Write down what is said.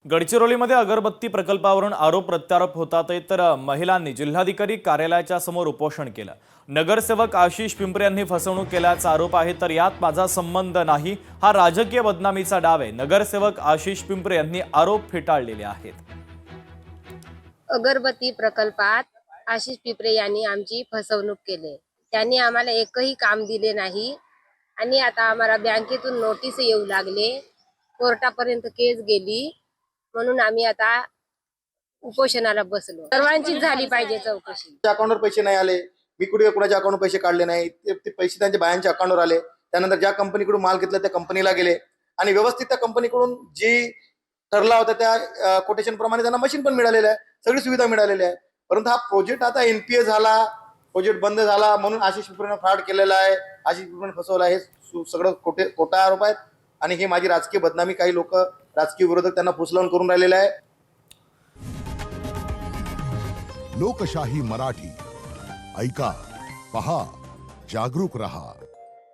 गडचिरोलीमध्ये अगरबत्ती प्रकल्पावरून आरोप प्रत्यारोप होतात तर महिलांनी जिल्हाधिकारी कार्यालयाच्या समोर उपोषण केलं। नगरसेवक आशिष पिंपरे यांनी फसवणूक केल्याचा आरोप आहे, तर यात माझा संबंध नाही, हा राजकीय बदनामीचा डाव आहे। नगरसेवक आशिष पिंपरे यांनी आरोप फेटाळलेले आहेत। अगरबत्ती प्रकल्पात आशिष पिंपरे यांनी आमची फसवणूक केली। त्यांनी आम्हाला एकही काम दिले नाही आणि आता आम्हाला बँकेतून नोटीस येऊ लागले, कोर्टापर्यंत केस गेली, म्हणून आम्ही आता उपोषणाला बसलो। सर्वांची झाली पाहिजे चौकशी। अकाउंटवर पैसे नाही आले, मी कुठे कोणाच्या अकाउंटवर पैसे काढले नाही, ते पैसे त्यांच्या बायांच्या अकाउंटवर आले। त्यानंतर ज्या कंपनीकडून माल घेतला त्या कंपनीला गेले आणि व्यवस्थित त्या कंपनीकडून जी ठरला होता त्या कोटेशन प्रमाणे त्यांना मशीन पण मिळालेलं आहे, सगळी सुविधा मिळालेली आहे। परंतु हा प्रोजेक्ट आता एनपीए झाला, प्रोजेक्ट बंद झाला म्हणून आशिष पिंपरेने फ्रॉड केलेला आहे, आशिष पिंपरेने फसवला आहे, हे सगळं खोटा आरोप आहेत आणि हे माझी राजकीय बदनामी काही लोक राजकीय विरोधक त्यांना फुसलावून करून राहिलेले आहे। लोकशाही मराठी ऐका, पहा, जागरूक रहा।